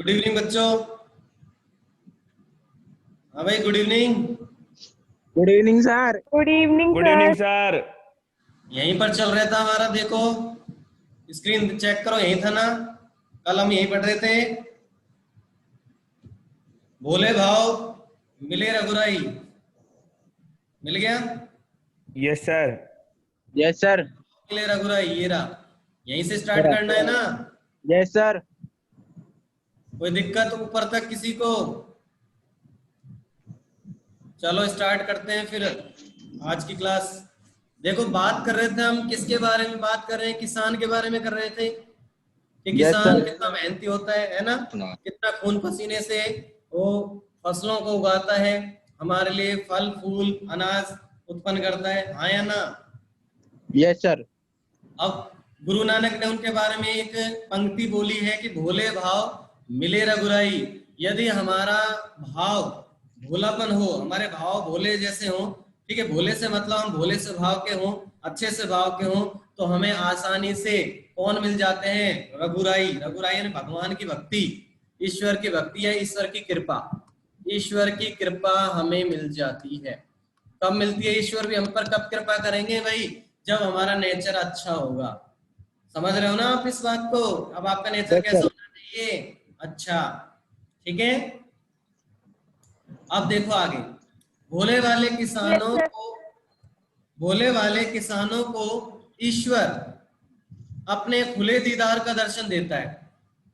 Good evening बच्चों। हाँ भाई, good evening. Good evening sir. Good evening good evening sir. Sir. यहीं पर चल रहा था हमारा, देखो स्क्रीन चेक करो, यहीं था ना, कल हम यहीं पढ़ रहे थे। भोले भाव मिले रघुराई, मिल गया। Yes sir. Yes sir. मिले रघुराई, ये रहा। यहीं से स्टार्ट करना है ना। Yes sir. कोई दिक्कत ऊपर तक किसी को? चलो स्टार्ट करते हैं फिर आज की क्लास। देखो, बात कर रहे थे हम किसके बारे में बात कर रहे हैं? किसान के बारे में कर रहे थे कि Yes, किसान sir. कितना मेहनती होता है ना, कितना खून पसीने से वो फसलों को उगाता है, हमारे लिए फल फूल अनाज उत्पन्न करता है, हाँ या ना। Yes sir. अब गुरु नानक ने उनके बारे में एक पंक्ति बोली है कि भोले भाव मिले रघुराई। यदि हमारा भाव भोलापन हो, हमारे भाव भोले जैसे हो, ठीक है, भोले से मतलब हम भोले से भाव के हों, अच्छे से भाव के हों, तो हमें आसानी से कौन मिल जाते हैं? रघुराई। रघुराई यानी भगवान की भक्ति, ईश्वर की भक्ति है, ईश्वर की कृपा। ईश्वर की कृपा हमें मिल जाती है। कब मिलती है? ईश्वर भी हम पर कब कृपा करेंगे भाई? जब हमारा नेचर अच्छा होगा। समझ रहे हो ना आप इस बात को? अब आपका नेचर Yes, कैसा sir. होना चाहिए? अच्छा, ठीक है। अब देखो आगे, भोले वाले किसानों Yes, sir. को, भोले वाले किसानों को ईश्वर अपने खुले दीदार का दर्शन देता है।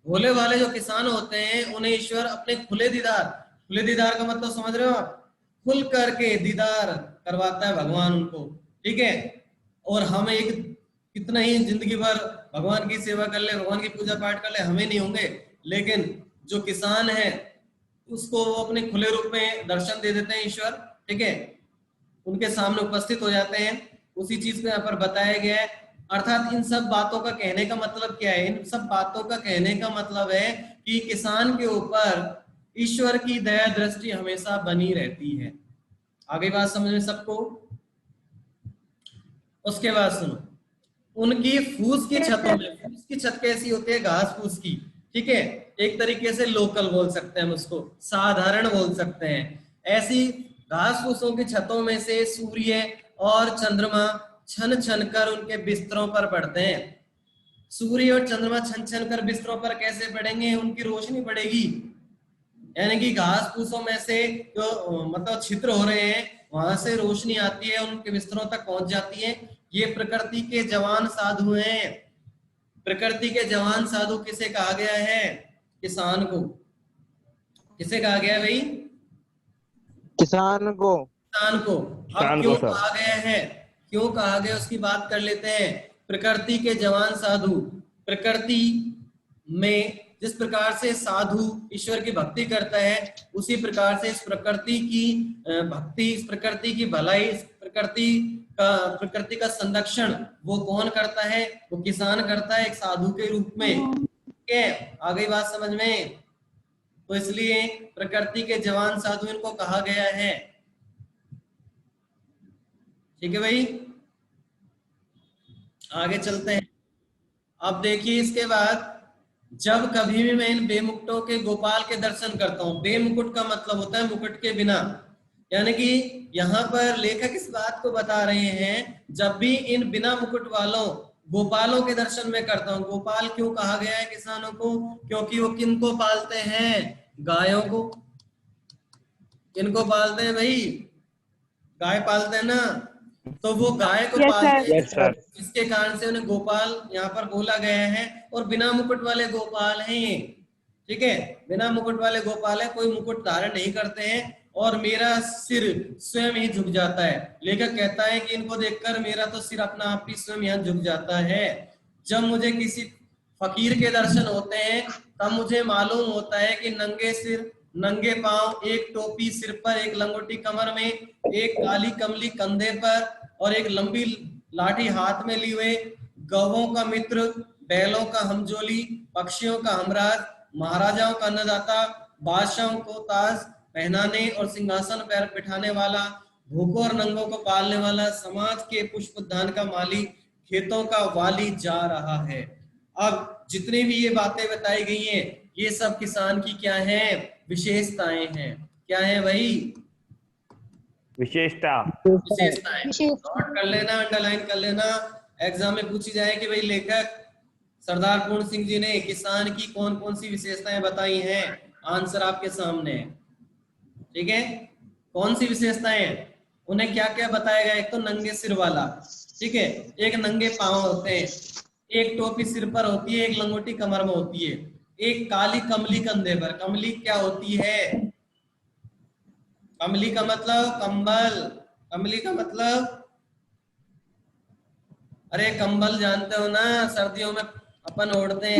भोले वाले जो किसान होते हैं उन्हें ईश्वर अपने खुले दीदार, खुले दीदार का मतलब समझ रहे हो आप? खुल करके दीदार करवाता है भगवान उनको, ठीक है। और हम एक कितना ही जिंदगी भर भगवान की सेवा कर ले, भगवान की पूजा पाठ कर ले, हमें नहीं होंगे, लेकिन जो किसान है उसको वो अपने खुले रूप में दर्शन दे देते हैं ईश्वर, ठीक है। उनके सामने उपस्थित हो जाते हैं। उसी चीज को यहाँ पर बताया गया है। अर्थात इन सब बातों का कहने का मतलब क्या है? इन सब बातों का कहने का मतलब है कि किसान के ऊपर ईश्वर की दया दृष्टि हमेशा बनी रहती है। आगे बात समझ में सबको? उसके बाद सुनो, उनकी फूस की Yes, छतों sir. में, फूस की छत कैसी होती है? घास फूस की, ठीक है। एक तरीके से लोकल बोल सकते हैं हम उसको, साधारण बोल सकते हैं। ऐसी घास फूसों की छतों में से सूर्य और चंद्रमा छन छन कर उनके बिस्तरों पर पड़ते हैं। सूर्य और चंद्रमा छन छन कर बिस्तरों पर कैसे पड़ेंगे? उनकी रोशनी पड़ेगी, यानी कि घास फूसों में से जो मतलब छिद्र हो रहे हैं वहां से रोशनी आती है, उनके बिस्तरों तक पहुंच जाती है। ये प्रकृति के जवान साधु हैं। प्रकृति के जवान साधु किसे कहा गया है? किसान को। किसे कहा गया है भाई? किसान को। किसान को। अब किसान क्यों को सर। कहा गया है, क्यों कहा गया उसकी बात कर लेते हैं। प्रकृति के जवान साधु, प्रकृति में जिस प्रकार से साधु ईश्वर की भक्ति करता है, उसी प्रकार से इस प्रकृति की भक्ति, इस प्रकृति की भलाई, इस प्रकृति का संरक्षण वो कौन करता है? वो किसान करता है, एक साधु के रूप में, ठीक है। आ गई बात समझ में? तो इसलिए प्रकृति के जवान साधु इनको कहा गया है, ठीक है भाई। आगे चलते हैं। अब देखिए इसके बाद, जब कभी भी मैं इन बेमुकुटों के गोपाल के दर्शन करता हूं, बेमुकुट का मतलब होता है मुकुट के बिना, यानी कि यहाँ पर लेखक इस बात को बता रहे हैं, जब भी इन बिना मुकुट वालों गोपालों के दर्शन में करता हूं। गोपाल क्यों कहा गया है किसानों को? क्योंकि वो किनको पालते हैं? गायों को। किनको पालते हैं भाई? गाय पालते हैं ना, तो वो गाय को Yes, पालते sir. हैं, यस सर। इसके कारण से उन्हें गोपाल यहाँ पर बोला गया है। और बिना मुकुट वाले गोपाल हैं ये, ठीक है। बिना मुकुट वाले गोपाल है, कोई मुकुट धारण नहीं करते हैं, और मेरा सिर स्वयं ही झुक जाता है। लेखक कहता है कि इनको देखकर मेरा तो सिर अपना आप ही स्वयं यहाँ झुक जाता है। जब मुझे किसी फकीर के दर्शन होते हैं तब मुझे मालूम होता है कि नंगे सिर नंगे पांव, एक टोपी सिर पर, एक लंगोटी कमर में, एक काली कमली कंधे पर, और एक लंबी लाठी हाथ में लिए हुए, गौवों का मित्र, बैलों का हमजोली, पक्षियों का हमराज, महाराजाओं का अन्नदाता, बादशाहों को ताज पहनाने और सिंहासन पर बिठाने वाला, भूखों और नंगों को पालने वाला, समाज के पुष्प उद्यान का माली, खेतों का वाली जा रहा है। अब जितनी भी ये बातें बताई गई हैं, ये सब किसान की क्या है, विशेषताएं हैं। क्या है भाई, विशेषता। विशेषताएं। नोट कर लेना, अंडरलाइन कर लेना, एग्जाम में पूछी जाए कि भाई लेखक सरदार पूर्ण सिंह जी ने किसान की कौन कौन सी विशेषताएं बताई हैं, आंसर आपके सामने है। ठीक है, कौन सी विशेषताएं हैं, उन्हें क्या क्या बताया गया। एक तो नंगे सिर वाला, ठीक है, एक नंगे पांव होते हैं, एक टोपी सिर पर होती है, एक लंगोटी कमर में होती है, एक काली कमली कंधे पर। कमली क्या होती है, कमली का मतलब कंबल, कमली का मतलब, अरे कंबल जानते हो ना, सर्दियों में अपन ओढ़ते हैं।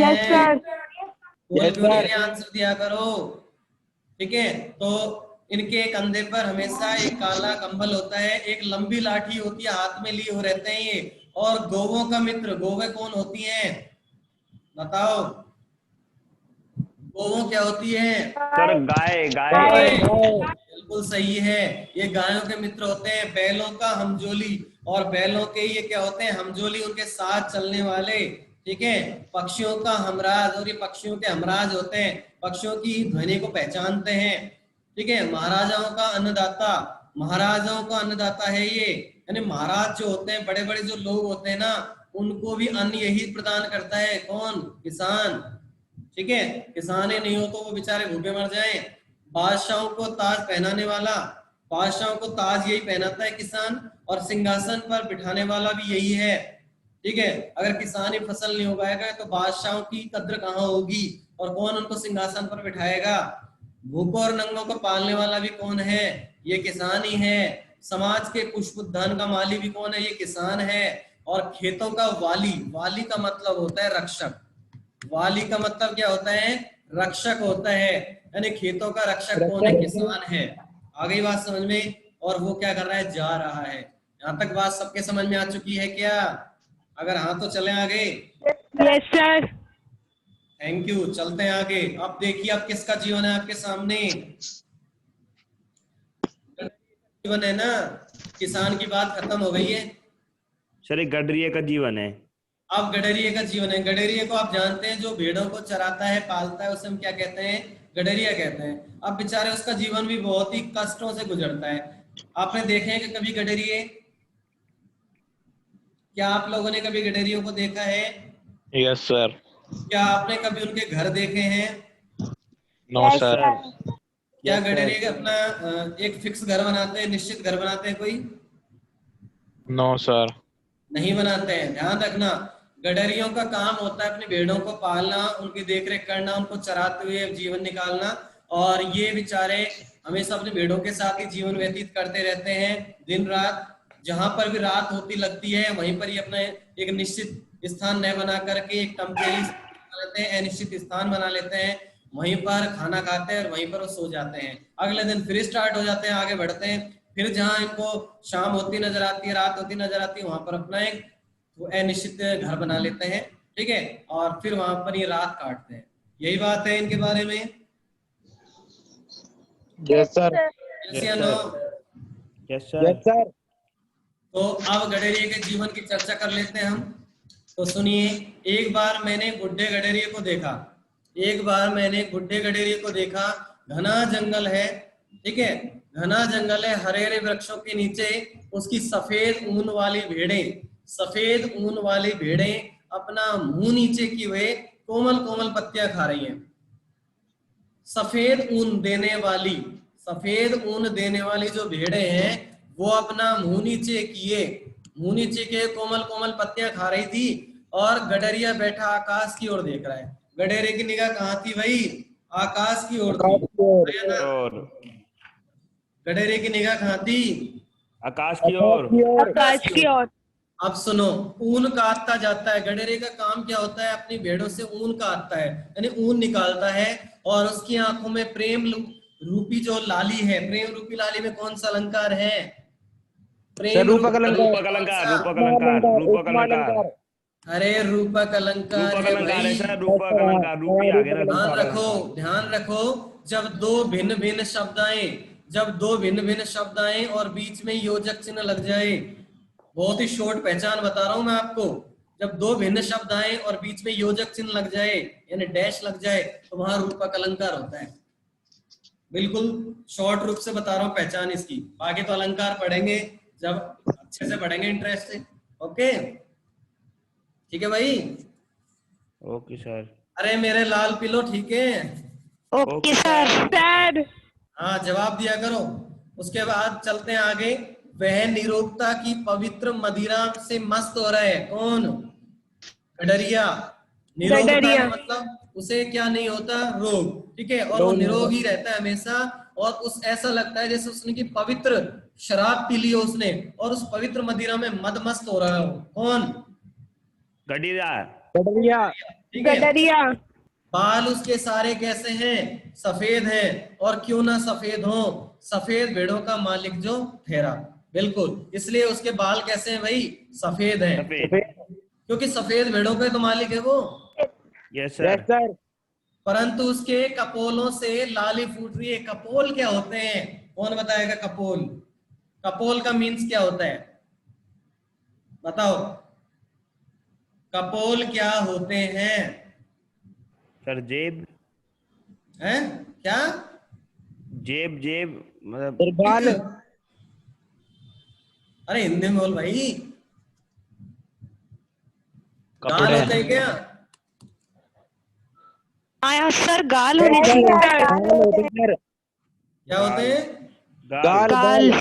बोल Yes, क्यों नहीं sir. रहे, आंसर दिया करो। ठीक है, तो इनके कंधे पर हमेशा एक काला कंबल होता है, एक लंबी लाठी होती है, हाथ में लिए हुए रहते हैं ये। और गौवों का मित्र, गौवें कौन होती हैं, बताओ, गौवों क्या होती है, सर गाय, गाय। गाय। बिल्कुल सही है, ये गायों के मित्र होते हैं। बैलों का हमजोली, और बैलों के ये क्या होते हैं, हमजोली, उनके साथ चलने वाले। ठीक है, पक्षियों का हमराज, और ये पक्षियों के हमराज होते हैं, पक्षियों की ध्वनि को पहचानते हैं। ठीक है, महाराजाओं का अन्नदाता, महाराजाओं का अन्नदाता है ये, यानी महाराज जो होते हैं, बड़े बड़े जो लोग होते हैं ना, उनको भी अन्न यही प्रदान करता है, कौन, किसान। ठीक है, किसान ही नहीं हो तो वो बेचारे भूखे मर जाएं। बादशाहों को ताज पहनाने वाला, बादशाहों को ताज यही पहनाता है किसान, और सिंहासन पर बिठाने वाला भी यही है। ठीक है, अगर किसान ही फसल नहीं उगाएगा तो बादशाहों की कद्र कहाँ होगी, और कौन उनको सिंहासन पर बिठाएगा। भूखों और नंगों को पालने वाला भी कौन है, ये किसान ही है। समाज के पुष्पउद्यान का माली भी कौन है, ये किसान है। और खेतों का वाली, वाली का मतलब होता है रक्षक, वाली का मतलब क्या होता है, रक्षक होता है, यानी खेतों का रक्षक कौन है, किसान है। आ गई बात समझ में, और वो क्या कर रहा है, जा रहा है। यहाँ तक बात सबके समझ में आ चुकी है क्या, अगर हाँ तो चलें आगे। Yes sir. थैंक यू, चलते हैं आगे। अब देखिए अब किसका जीवन है आपके सामने, जीवन है ना, किसान की बात खत्म हो गई है। सर एक गडरिये का जीवन है। अब गडरिये का जीवन है। गडरिये को आप जानते हैं, जो भेड़ों को चराता है, पालता है, उसे हम क्या कहते हैं, गडरिया कहते हैं। अब बेचारे उसका जीवन भी बहुत ही कष्टों से गुजरता है। आपने देखे हैं कि कभी गडरिये, क्या आप लोगों ने कभी गडरियों को देखा है, Yes, sir. क्या आपने कभी उनके घर देखे हैं। No, sir. क्या Yes, sir. गडरिये का अपना एक फिक्स घर बनाते हैं, निश्चित घर बनाते हैं कोई, No, sir. नहीं बनाते हैं। ध्यान रखना, गडरियों का काम होता है अपनी भेड़ों को पालना, उनकी देखरेख करना, उनको चराते हुए जीवन निकालना। और ये बेचारे हमेशा अपनी भेड़ों के साथ ही जीवन व्यतीत करते रहते हैं, दिन रात। जहां पर भी रात होती लगती है, वहीं पर ही अपना एक निश्चित स्थान न बना करके एक टेम्परेरी लेते हैं, अनिश्चित स्थान बना लेते हैं, वहीं पर खाना खाते हैं और वहीं पर वो सो जाते हैं। अगले दिन फिर स्टार्ट हो जाते हैं, आगे बढ़ते हैं, फिर जहां इनको शाम होती नजर आती है, रात होती नजर आती है, वहां पर अपना एक वो अनिश्चित घर बना लेते हैं। ठीक है, और फिर वहां पर ये रात काटते हैं। यही बात है इनके बारे में। Yes, sir. Yes या no? Yes sir. Yes, sir. तो अब गडरिये के जीवन की चर्चा कर लेते हैं हम। तो सुनिए, एक बार मैंने बुढ़े गडरिये को देखा, एक बार मैंने बुढ़े गडरिये को देखा। घना जंगल है, ठीक है, घना जंगल है, हरे हरे वृक्षों के नीचे उसकी सफेद ऊन वाली भेड़ें, सफेद ऊन वाली भेड़ें अपना मुंह नीचे किए हुए कोमल कोमल पत्तियां खा रही हैं। सफेद ऊन देने वाली, सफेद ऊन देने वाली जो भेड़ें हैं, वो अपना मुंह नीचे किए, मुंह नीचे के कोमल कोमल पत्तियां खा रही थी, और गडरिया बैठा आकाश की ओर देख रहा है। गडरिये की निगाह कहाँ थी भाई, आकाश की ओर थी। है ना? और गडरिये की निगाह कहाँ थी, आकाश की ओर। आकाश की ओर। अब सुनो, ऊन काटता जाता है। गडरिये का काम क्या होता है, अपनी भेड़ों से ऊन काटता है, यानी ऊन निकालता है। और उसकी आंखों में प्रेम रूपी जो लाली है, प्रेम रूपी लाली में कौन सा अलंकार है, प्रेम रूपक अलंकार। रूपक अलंकार, रूपक अलंकार, रूपक अलंकार, अरे रूपक अलंकार रूपक है अलंकार है भाई। सर, रूपक अलंकार, रूपी आ गया ना। ध्यान रूपक रखो, अलंकार। ध्यान रखो, जब दो भिन्न भिन्न शब्द आए, जब दो भिन्न भिन्न शब्द आए और बीच में योजक चिन्ह लग जाए, बहुत ही शॉर्ट पहचान बता रहा हूं मैं आपको, जब दो भिन्न शब्द आए और बीच में योजक चिन्ह लग जाए यानी डैश लग जाए तो वहां रूपक अलंकार होता है। बिल्कुल शॉर्ट रूप से बता रहा हूँ पहचान इसकी, बाकी तो अलंकार पढ़ेंगे जब अच्छे से पढ़ेंगे इंटरेस्ट से। ओके ठीक है भाई। Okay sir. अरे मेरे लाल पिलो ठीक है। Okay sir. सर हाँ जवाब दिया करो। उसके बाद चलते हैं आगे। वह निरोगता की पवित्र मदिरा से मस्त हो रहा है, कौन? गडरिया। निरोगता गडरिया। का मतलब उसे क्या नहीं होता? रोग। ठीक है, और वो निरोग ही रहता है हमेशा। और उस ऐसा लगता है जैसे उसने की पवित्र शराब पी ली हो उसने और उस पवित्र मदिरा में मदमस्त हो रहा हो। कौन? गडरिया। गडरिया। ठीक है। गडरिया। बाल उसके सारे कैसे हैं? सफेद हैं। और क्यों ना सफेद हो, सफेद भेड़ों का मालिक जो ठहरा। बिल्कुल, इसलिए उसके बाल कैसे हैं भाई? सफेद हैं, सफेद। क्योंकि सफेद भेड़ों का तो मालिक है वो। Yes yes sir. सर। परंतु उसके कपोलों से लाली फूट रही है। कपोल क्या होते हैं? कौन बताएगा कपोल? कपोल का मीन्स क्या होता है? बताओ, कपोल क्या होते हैं? सर जेब। हैं? क्या? जेब जेब मतलब सर बाल। अरे हिंदी में बोल भाई। गाल कपड़े। होते हैं क्या? हाँ सर, गाल होनी चाहिए सर। गाल होते हैं सर। क्या होते हैं? गाल गाल। गाल।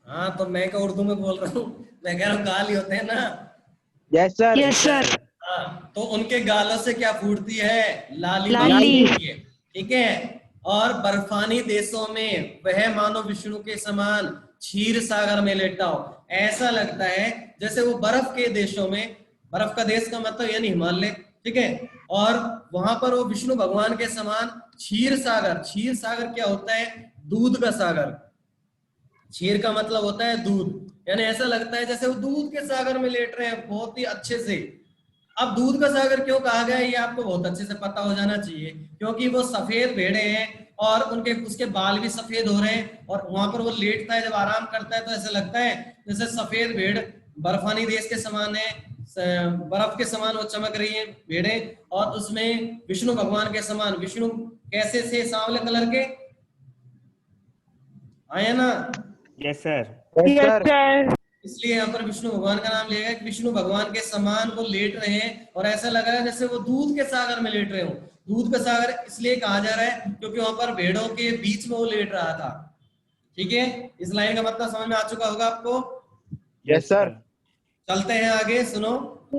हाँ तो मैं क्या उर्दू में बोल रहा हूँ? मैं कह रहा हूँ गाल ही होते हैं ना। Yes sir. Yes sir. हाँ, तो उनके गालों से क्या फूटती है? लाली लाली। फूटती है। ठीक है। और बर्फानी देशों में वह मानो विष्णु के समान क्षीर सागर में लेटा हो। ऐसा लगता है जैसे वो बर्फ के देशों में, बर्फ का देश का मतलब यानी हिमालय, ठीक है, और वहां पर वो विष्णु भगवान के समान क्षीर सागर। क्षीर सागर क्या होता है? दूध का सागर। क्षीर का मतलब होता है दूध, यानी ऐसा लगता है जैसे वो दूध के सागर में लेट रहे हैं बहुत ही अच्छे से। अब दूध का सागर क्यों कहा गया ये आपको बहुत अच्छे से पता हो जाना चाहिए, क्योंकि वो सफेद भेड़े हैं और उनके उसके बाल भी सफेद हो रहे हैं और वहां पर वो लेटता है, जब आराम करता है तो ऐसा लगता है जैसे सफेद भेड़ बर्फानी देश के समान है, बर्फ के समान वो चमक रही है भेड़े। और उसमें विष्णु भगवान के समान, विष्णु कैसे से सांवले कलर के आए ना, yes sir. Yes yes sir. Sir. इसलिए यहाँ पर विष्णु भगवान का नाम लिया गया कि विष्णु भगवान के समान वो लेट रहे हैं और ऐसा लग रहा है जैसे वो दूध के सागर में लेट रहे हो। दूध का सागर इसलिए कहा जा रहा है क्योंकि वहां पर भेड़ों के बीच में वो लेट रहा था। ठीक है, इस लाइन का मतलब समझ में आ चुका होगा आपको। Yes sir. चलते हैं आगे, सुनो।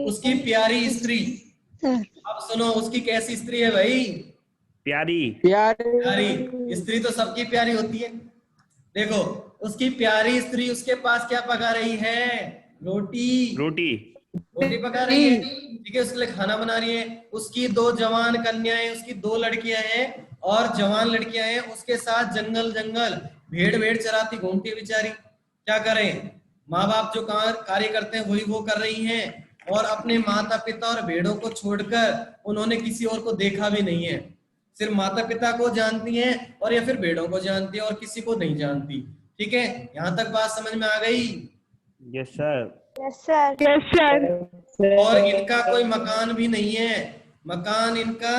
उसकी प्यारी स्त्री। अब सुनो उसकी कैसी स्त्री है भाई? प्यारी। प्यारी प्यारी। स्त्री तो सबकी प्यारी होती है। देखो, उसकी प्यारी स्त्री उसके पास क्या पका रही है? रोटी। रोटी। रोटी पका रही है, ठीक है, उसके लिए खाना बना रही है। उसकी दो जवान कन्याएं, उसकी दो लड़कियां हैं और जवान लड़कियां हैं, उसके साथ जंगल जंगल भेड़ भेड़ चराती घूमती है बेचारी। क्या करें, माँ बाप जो कार्य करते हैं वही वो कर रही हैं और अपने माता पिता और भेड़ों को छोड़कर उन्होंने किसी और को देखा भी नहीं है। सिर्फ माता पिता को जानती हैं और या फिर भेड़ों को जानती है और किसी को नहीं जानती। ठीक है, यहाँ तक बात समझ में आ गई? Yes sir. Yes sir. Yes sir. और इनका कोई मकान भी नहीं है, मकान इनका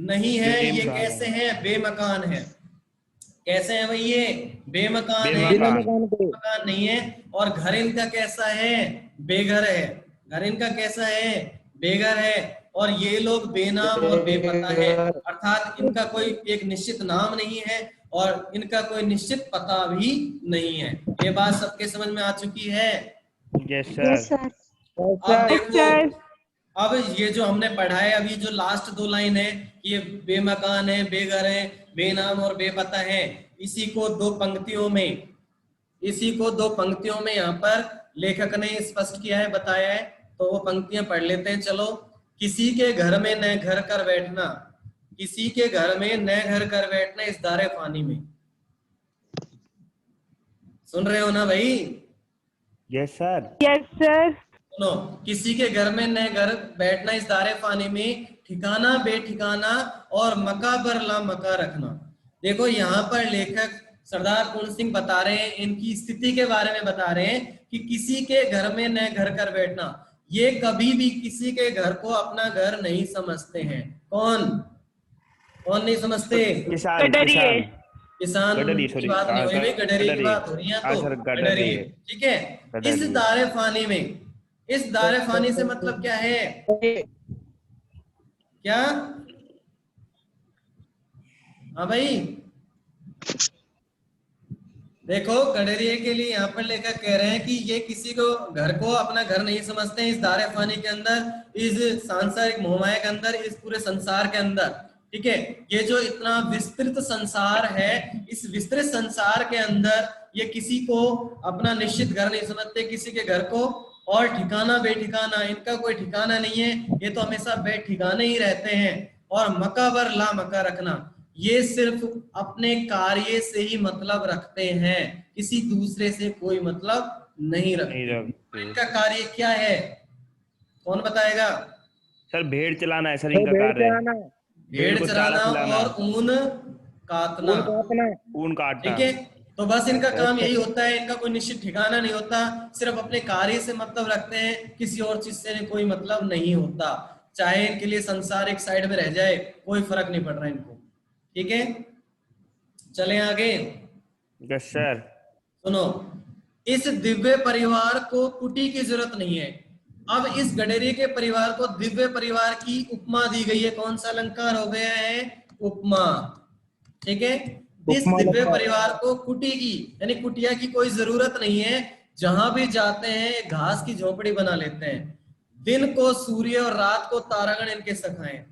नहीं है। ये कैसे हैं? बेमकान है। कैसे हैं भाई ये? बेमकान है, बिना बेमकान। मकान के। मकान नहीं है। और घर इनका कैसा है? बेघर है। घर इनका कैसा है? बेघर है। और ये लोग बेनाम और बेपता है, अर्थात इनका कोई एक निश्चित नाम नहीं है और इनका कोई निश्चित पता भी नहीं है। ये बात सबके समझ में आ चुकी है? Yes yes sir. सर। अब यस देखो, सर। अब ये जो हमने पढ़ा है अभी, जो लास्ट दो लाइन है, ये बेमकान है, बेघर है, बेनाम और बेपता है, इसी को दो पंक्तियों में यहाँ पर लेखक ने स्पष्ट किया है, बताया है। तो वो पंक्तियां पढ़ लेते हैं, चलो। किसी के घर में न घर कर बैठना, किसी के घर में न घर कर बैठना इस दारे फानी में। सुन रहे हो ना भाई? Yes sir. Yes sir. सुनो, किसी के घर में न घर बैठना इस दारे फानी में, ठिकाना बेठिकाना और मका पर ला मका रखना। देखो यहाँ पर लेखक सरदार पूर्ण सिंह बता रहे हैं, इनकी स्थिति के बारे में बता रहे हैं कि किसी के घर में न घर कर बैठना। ये कभी भी किसी के घर को अपना घर नहीं समझते हैं। कौन कौन नहीं समझते? किसान गडरिये। किसान किसान गडरी, की सॉरी। बात नहीं हो रही, गडरी की बात हो रही है। हाँ तो सर, गडरी, गडरिये। ठीक है। इस गडरिये। दारे फानी में, इस दारे फानी से मतलब क्या है? क्या? हाँ भाई, देखो गडरिये के लिए यहाँ पर लेकर कह रहे हैं कि ये किसी को घर को अपना घर नहीं समझते हैं, इस दारे फानी के अंदर, इस सांसारिक मोहमाया के अंदर, इस पूरे संसार के अंदर, ठीक है। ये जो इतना विस्तृत संसार है, इस विस्तृत संसार के अंदर ये किसी को अपना निश्चित घर नहीं समझते, किसी के घर को, और ठिकाना बेठिकाना, इनका कोई ठिकाना नहीं है, ये तो हमेशा बेठिकाने ही रहते हैं। और मकाबर ला मका रखना, ये सिर्फ अपने कार्य से ही मतलब रखते हैं, किसी दूसरे से कोई मतलब नहीं रखते। इनका कार्य क्या है, कौन बताएगा? सर भेड़ चलाना है सर, इनका कार्य है। भेड़ को चराना चारा खिलाना। और ऊन काटना, ऊन काटना। ठीक है। तो बस इनका काम यही होता है, इनका कोई निश्चित ठिकाना नहीं होता, सिर्फ अपने कार्य से मतलब रखते हैं, किसी और चीज से कोई मतलब नहीं होता। चाहे इनके लिए संसार एक साइड में रह जाए, कोई फर्क नहीं पड़ रहा इनको, ठीक है। चलें आगे। Yes sir. सुनो, इस दिव्य परिवार को कुटी की जरूरत नहीं है। अब इस गडेरी के परिवार को दिव्य परिवार की उपमा दी गई है। कौन सा अलंकार हो गया है? उपमा, ठीक है। इस दिव्य परिवार को कुटी की यानी कुटिया की कोई जरूरत नहीं है। जहां भी जाते हैं घास की झोपड़ी बना लेते हैं। दिन को सूर्य और रात को तारागण इनके सखाए।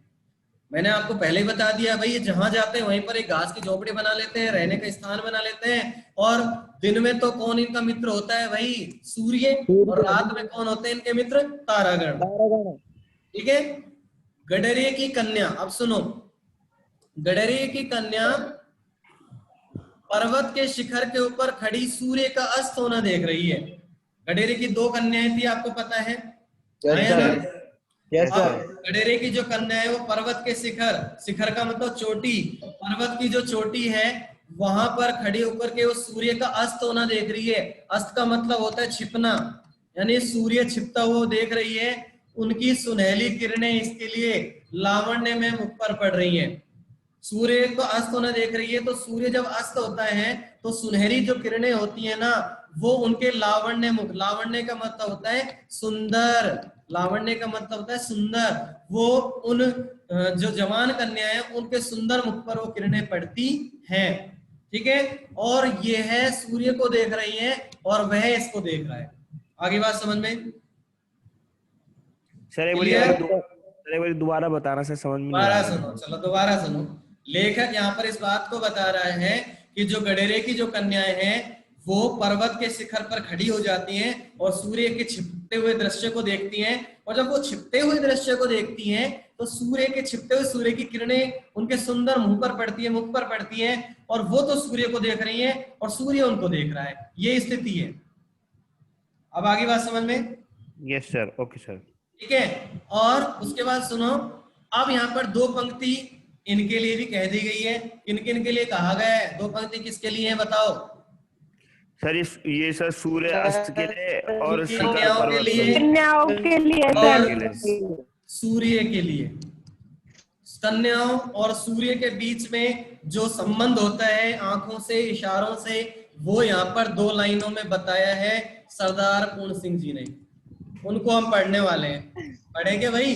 मैंने आपको पहले ही बता दिया भाई, ये जहां जाते हैं वहीं पर एक घास की झोपड़ी बना लेते हैं, रहने का स्थान बना लेते हैं। और दिन में तो कौन इनका मित्र होता है भाई? सूर्य। और रात में कौन होते हैं इनके मित्र? तारागण, ठीक है। गडरिये की कन्या, अब सुनो, गडरिये की कन्या पर्वत के शिखर के ऊपर खड़ी सूर्य का अस्त होना देख रही है। गडरिये की दो कन्याएं थी, आपको पता है? Yes sir. गडेरे की जो कन्या है वो पर्वत के शिखर, शिखर का मतलब चोटी, पर्वत की जो चोटी है वहां पर खड़ी होकर के वो सूर्य का अस्त होना देख रही है। अस्त का मतलब होता है छिपना, यानी सूर्य छिपता हुआ देख रही है। उनकी सुनहली किरणें इसके लिए लावण्य में मुख पर पड़ रही हैं। सूर्य को अस्त होना देख रही है, तो सूर्य जब अस्त होता है तो सुनहरी जो किरणें होती है ना, वो उनके लावण्य मुख, लावण्य का मतलब होता है सुंदर, लावण्य का मतलब होता है सुंदर, वो उन जो जवान कन्या है उनके सुंदर मुख पर वो किरणें पड़ती हैं, ठीक है। और ये है सूर्य को देख रही है और वह इसको देख रहा है। आगे बात समझ में? सर एक बार दोबारा बताना सर, समझ में नहीं आ दोबारा रहा। सुनो, चलो दोबारा सुनो। लेखक यहाँ पर इस बात को बता रहा है कि जो गडेरे की जो कन्याएं हैं वो पर्वत के शिखर पर खड़ी हो जाती हैं और सूर्य के छिपते हुए दृश्य को देखती हैं। और जब वो छिपते हुए दृश्य को देखती हैं तो सूर्य के छिपते हुए सूर्य की किरणें उनके सुंदर मुंह पर पड़ती है, मुख पर पड़ती हैं, और वो तो सूर्य को देख रही हैं और सूर्य उनको देख रहा है। ये स्थिति है। अब आगे बात समझ में? Yes sir, okay sir. ठीक है। और उसके बाद सुनो, अब यहाँ पर दो पंक्ति इनके लिए भी कह दी गई है। किन किन के लिए कहा गया है? दो पंक्ति किसके लिए है बताओ? सर ये सर सूर्य अस्त के लिए और कन्याओं के लिए, कन्याओं के लिए और सर। सूर्य के लिए। कन्याओं और सूर्य के बीच में जो संबंध होता है आंखों से, इशारों से, वो यहाँ पर दो लाइनों में बताया है सरदार पूर्ण सिंह जी ने। उनको हम पढ़ने वाले हैं। पढ़ेंगे भाई?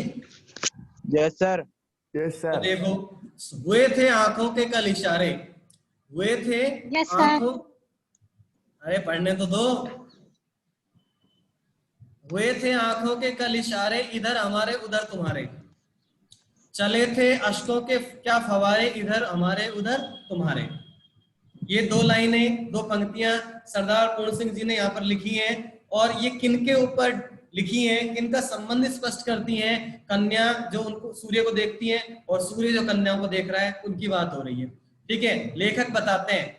Yes sir. यस तो सर। देखो, हुए थे आंखों के कल इशारे, हुए थे आंखों, अरे पढ़ने तो दो। हुए थे आंखों के कल इशारे, इधर हमारे उधर तुम्हारे, चले थे अश्कों के क्या फवारे, इधर हमारे उधर तुम्हारे। ये दो लाइनें, दो पंक्तियां सरदार पूर्ण सिंह जी ने यहाँ पर लिखी हैं। और ये किनके ऊपर लिखी हैं, किनका संबंध स्पष्ट करती हैं? कन्या जो उनको सूर्य को देखती है और सूर्य जो कन्याओं को देख रहा है, उनकी बात हो रही है, ठीक है। लेखक बताते हैं,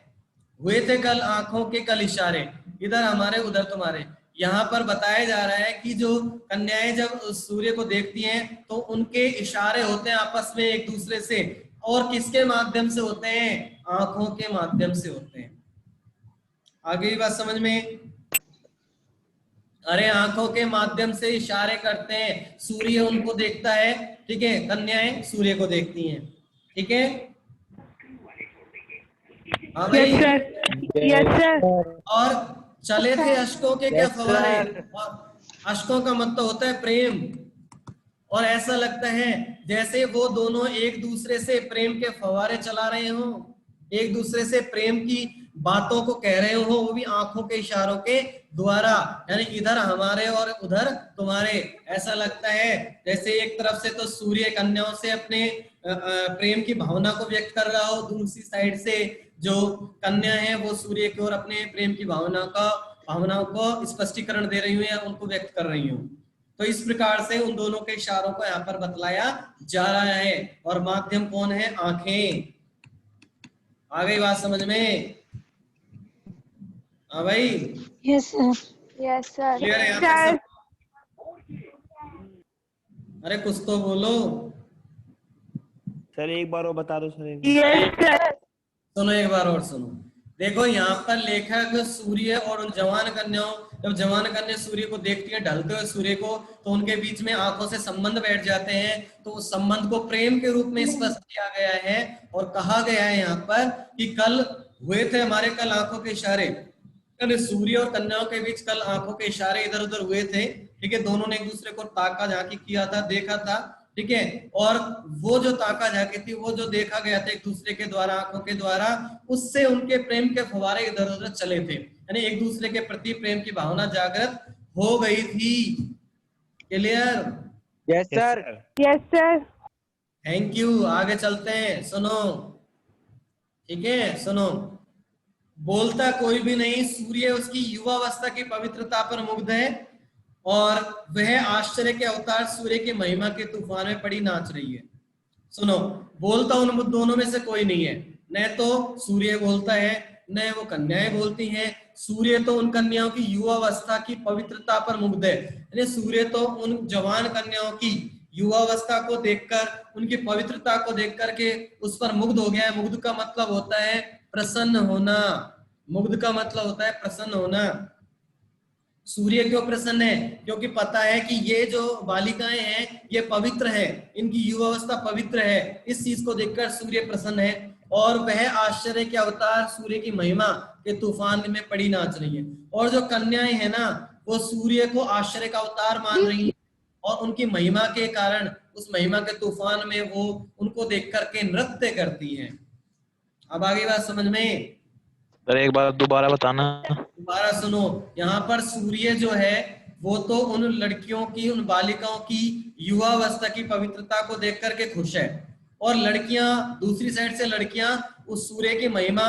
हुए थे कल आंखों के कल इशारे, इधर हमारे उधर तुम्हारे। यहाँ पर बताया जा रहा है कि जो कन्याएं जब सूर्य को देखती हैं तो उनके इशारे होते हैं आपस में एक दूसरे से, और किसके माध्यम से होते हैं? आंखों के माध्यम से होते हैं। आगे की बात समझ में? अरे आंखों के माध्यम से इशारे करते हैं, सूर्य उनको देखता है, ठीक है, कन्याएं सूर्य को देखती हैं, ठीक है। हाँ भाई। Yes, sir. और चले थे अश्कों के क्या Yes, फवारे, sir. और अश्कों का मतलब होता है प्रेम, और ऐसा लगता है जैसे वो दोनों एक दूसरे से प्रेम के फवारे चला रहे हो, एक दूसरे से प्रेम की बातों को कह रहे हो, वो भी आंखों के इशारों के द्वारा, यानी इधर हमारे और उधर तुम्हारे। ऐसा लगता है जैसे एक तरफ से तो सूर्य कन्याओं से अपने प्रेम की भावना को व्यक्त कर रहा हो, दूसरी साइड से जो कन्या है वो सूर्य की ओर अपने प्रेम की भावनाओं को स्पष्टीकरण दे रही हूँ या उनको व्यक्त कर रही हूँ। तो इस प्रकार से उन दोनों के इशारों को यहाँ पर बतलाया जा रहा है, और माध्यम कौन है, आंखें। आ गई बात समझ में? हाँ भाई, Yes, sir. Yes, sir. Clear है यहाँ तक सब? अरे कुछ तो बोलो। सर एक बार और बता दो सर। Yes, sir. सुनो एक बार और सुनो। देखो यहाँ पर लेखक सूर्य और उन जवान कन्याओं, जब जवान कन्या सूर्य को देखती हैं, ढलते हुए सूर्य को, तो उनके बीच में आंखों से संबंध बैठ जाते हैं, तो उस संबंध को प्रेम के रूप में स्पष्ट किया गया है और कहा गया है यहाँ पर कि कल हुए थे हमारे कल आंखों के इशारे, कल सूर्य और कन्याओं के बीच कल आंखों के इशारे इधर उधर हुए थे, ठीक है। दोनों ने एक दूसरे को ताका झांकी किया था, देखा था, ठीक है। और वो जो ताका झांकी थी, वो जो देखा गया था एक दूसरे के द्वारा, आंखों के द्वारा, उससे उनके प्रेम के फव्वारे इधर उधर चले थे, यानी एक दूसरे के प्रति प्रेम की भावना जागृत हो गई थी। Clear? Yes, sir. Yes, sir. Thank you. आगे चलते हैं, सुनो, ठीक है, सुनो। बोलता कोई भी नहीं, सूर्य उसकी युवावस्था की पवित्रता पर मुग्ध है और वह आश्चर्य के अवतार सूर्य की महिमा के तूफान में पड़ी नाच रही है। सुनो, बोलता उन दोनों में से कोई नहीं है, न तो सूर्य बोलता है न वो कन्याएं बोलती हैं। सूर्य तो उन कन्याओं की युवावस्था की पवित्रता पर मुग्ध है, यानी सूर्य तो उन जवान कन्याओं की युवावस्था को देखकर, उनकी पवित्रता को देख करके उस पर मुग्ध हो गया है। मुग्ध का मतलब होता है प्रसन्न होना, मुग्ध का मतलब होता है प्रसन्न होना। सूर्य क्यों प्रसन्न है? क्योंकि पता है कि ये जो बालिकाएं हैं ये पवित्र है, इनकी युवावस्था पवित्र है, इस चीज को देखकर सूर्य प्रसन्न है। और वह आश्चर्य के अवतार सूर्य की महिमा के तूफान में पड़ी नाच रही है। और जो कन्याएं हैं ना, वो सूर्य को आश्चर्य का अवतार मान रही है और उनकी महिमा के कारण, उस महिमा के तूफान में वो उनको देख करके नृत्य करती हैं। अब आगे बात समझ में? सर एक बार दोबारा बताना। दोबारा सुनो। यहाँ पर सूर्य जो है वो तो उन लड़कियों की, उन बालिकाओं की युवावस्था की पवित्रता को देख करके खुश है, और लड़कियां, दूसरी साइड से लड़कियां उस सूर्य की महिमा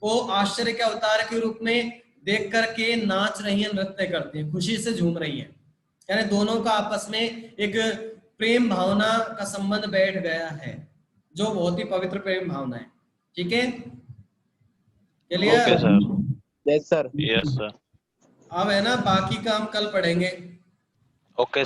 को आश्चर्य के अवतार के रूप में देख करके नाच रही हैं, नृत्य करती हैं, खुशी से झूम रही हैं। यानी दोनों का आपस में एक प्रेम भावना का संबंध बैठ गया है, जो बहुत ही पवित्र प्रेम भावना है। ठीक है, चलिए। Okay sir. Yes, sir. Yes sir. अब है ना, बाकी का हम कल पढ़ेंगे। ओके